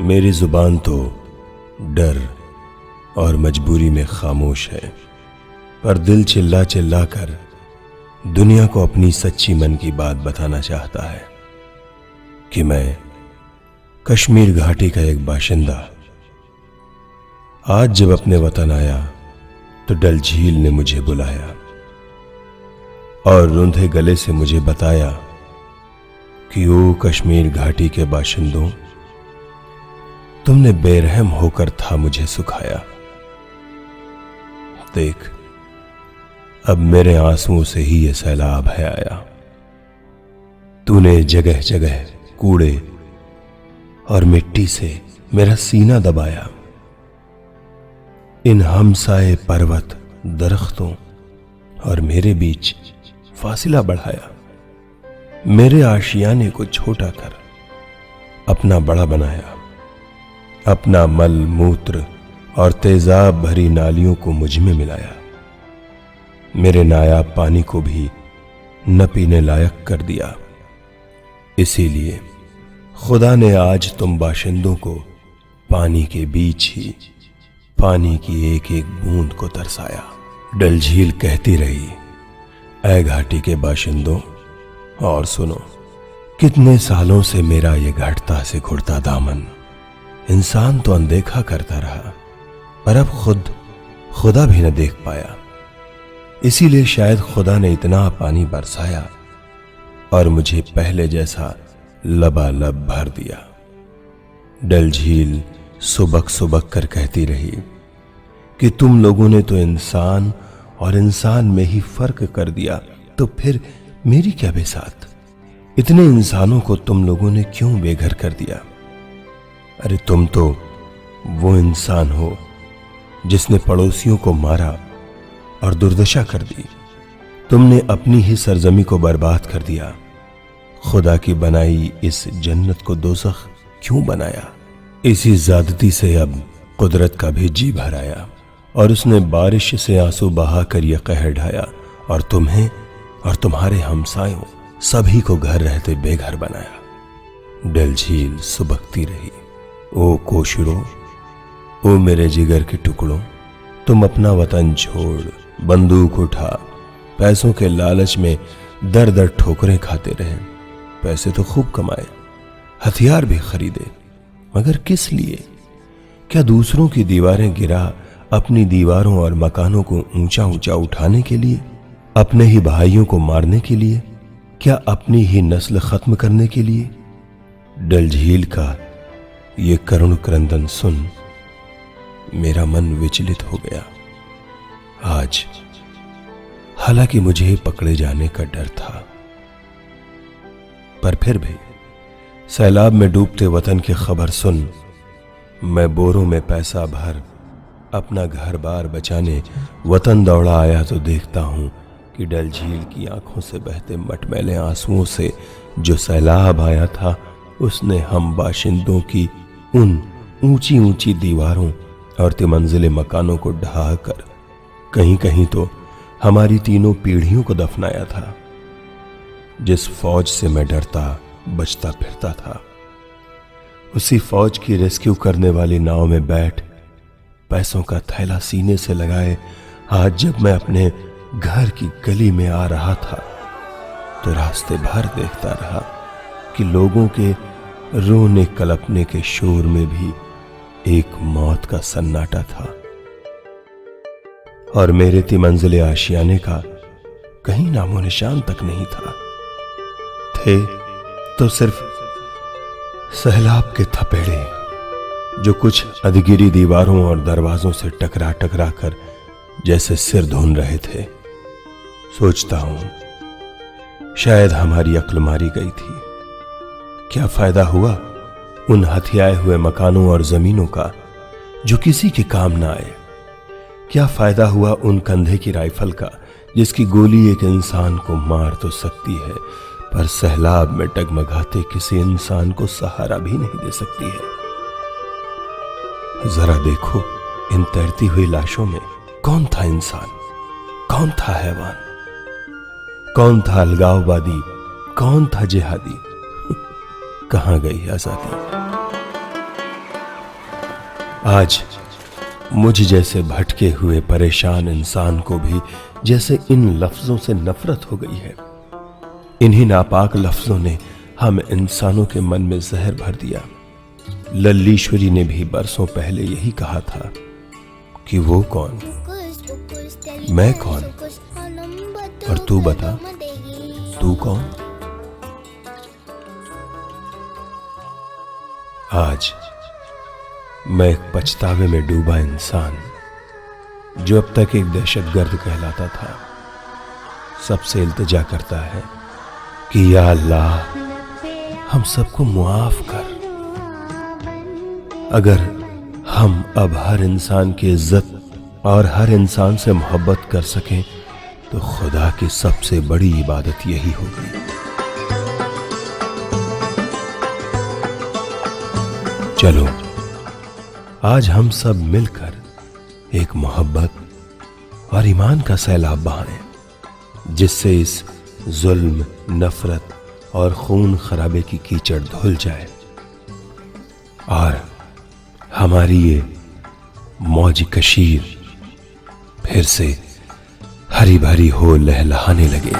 मेरी जुबान तो डर और मजबूरी में खामोश है, पर दिल चिल्ला चिल्ला कर दुनिया को अपनी सच्ची मन की बात बताना चाहता है कि मैं कश्मीर घाटी का एक बाशिंदा आज जब अपने वतन आया तो डल झील ने मुझे बुलाया और रूंधे गले से मुझे बताया कि ओ कश्मीर घाटी के बाशिंदों, तुमने बेरहम होकर था मुझे सुखाया। देख, अब मेरे आंसुओं से ही ये सैलाब है आया। तूने जगह जगह कूड़े और मिट्टी से मेरा सीना दबाया, इन हमसाए पर्वत दरख्तों और मेरे बीच फासिला बढ़ाया। मेरे आशियाने को छोटा कर अपना बड़ा बनाया, अपना मल मूत्र और तेजाब भरी नालियों को मुझ में मिलाया। मेरे नायाब पानी को भी न पीने लायक कर दिया। इसीलिए खुदा ने आज तुम बाशिंदों को पानी के बीच ही पानी की एक एक बूंद को तरसाया। डल झील कहती रही, ऐ घाटी के बाशिंदों, और सुनो, कितने सालों से मेरा ये घटता से घुटता दामन इंसान तो अनदेखा करता रहा, पर अब खुदा भी न देख पाया। इसीलिए शायद खुदा ने इतना पानी बरसाया और मुझे पहले जैसा लबालब भर दिया। डल झील सुबक सुबक कर कहती रही कि तुम लोगों ने तो इंसान और इंसान में ही फर्क कर दिया, तो फिर मेरी क्या बेसात? इतने इंसानों को तुम लोगों ने क्यों बेघर कर दिया? अरे तुम तो वो इंसान हो जिसने पड़ोसियों को मारा और दुर्दशा कर दी। तुमने अपनी ही सरजमी को बर्बाद कर दिया। खुदा की बनाई इस जन्नत को दोज़ख क्यों बनाया? इसी ज़्यादती से अब कुदरत का भी जी भर आया और उसने बारिश से आंसू बहाकर यह कहर ढाया और तुम्हें और तुम्हारे हमसायों सभी को घर रहते बेघर बनाया। डल झील सुबकती रही, ओ कोशरों, ओ मेरे जिगर के टुकड़ों, तुम अपना वतन छोड़ बंदूक उठा पैसों के लालच में दर दर ठोकरें खाते रहे। पैसे तो खूब कमाए, हथियार भी खरीदे, मगर किस लिए? क्या दूसरों की दीवारें गिरा अपनी दीवारों और मकानों को ऊंचा ऊंचा उठाने के लिए? अपने ही भाइयों को मारने के लिए? क्या अपनी ही नस्ल खत्म करने के लिए? डल झील का ये करुण क्रंदन सुन मेरा मन विचलित हो गया। आज हालांकि मुझे पकड़े जाने का डर था, पर फिर भी सैलाब में डूबते वतन की खबर सुन मैं बोरों में पैसा भर अपना घर बार बचाने वतन दौड़ा आया तो देखता हूं कि डल झील की आंखों से बहते मटमैले आंसुओं से जो सैलाब आया था उसने हम बाशिंदों की उन ऊंची ऊंची दीवारों और तिमंजिले मकानों को ढहाकर कहीं कहीं तो हमारी तीनों पीढ़ियों को दफनाया था। जिस फौज से मैं डरता बचता फिरता था, उसी फौज की रेस्क्यू करने वाली नाव में बैठ पैसों का थैला सीने से लगाए आज जब मैं अपने घर की गली में आ रहा था तो रास्ते भर देखता रहा कि लोगों के रोने कलपने के शोर में भी एक मौत का सन्नाटा था और मेरे तिमंजिले आशियाने का कहीं नामो निशान तक नहीं था। थे तो सिर्फ सैलाब के थपेड़े जो कुछ अधगिरी दीवारों और दरवाजों से टकरा टकरा कर जैसे सिर धुन रहे थे। सोचता हूं शायद हमारी अक्ल मारी गई थी। क्या फायदा हुआ उन हथियाए हुए मकानों और जमीनों का जो किसी के काम ना आए? क्या फायदा हुआ उन कंधे की राइफल का जिसकी गोली एक इंसान को मार तो सकती है पर सैलाब में डगमगाते किसी इंसान को सहारा भी नहीं दे सकती है? जरा देखो इन तैरती हुई लाशों में कौन था इंसान, कौन था हैवान, कौन था अलगाववादी, कौन था जिहादी? कहां गई आजादी? आज मुझ जैसे भटके हुए परेशान इंसान को भी जैसे इन लफ्जों से नफरत हो गई है। इन्हीं नापाक लफ्जों ने हम इंसानों के मन में जहर भर दिया। लल्लीश्वरी ने भी बरसों पहले यही कहा था कि वो कौन, मैं कौन, और तू बता तू कौन। आज मैं एक पछतावे में डूबा इंसान, जो अब तक एक दहशतगर्द कहलाता था, सबसे इल्तिजा करता है कि या अल्लाह हम सबको मुआफ कर। अगर हम अब हर इंसान की इज्जत और हर इंसान से मोहब्बत कर सकें तो खुदा की सबसे बड़ी इबादत यही होगी। चलो आज हम सब मिलकर एक मोहब्बत और ईमान का सैलाब बहाएं, जिससे इस जुल्म, नफरत और खून खराबे की कीचड़ धुल जाए और हमारी ये मौज कशीर फिर से हरी भरी हो, लहलहाने लगे।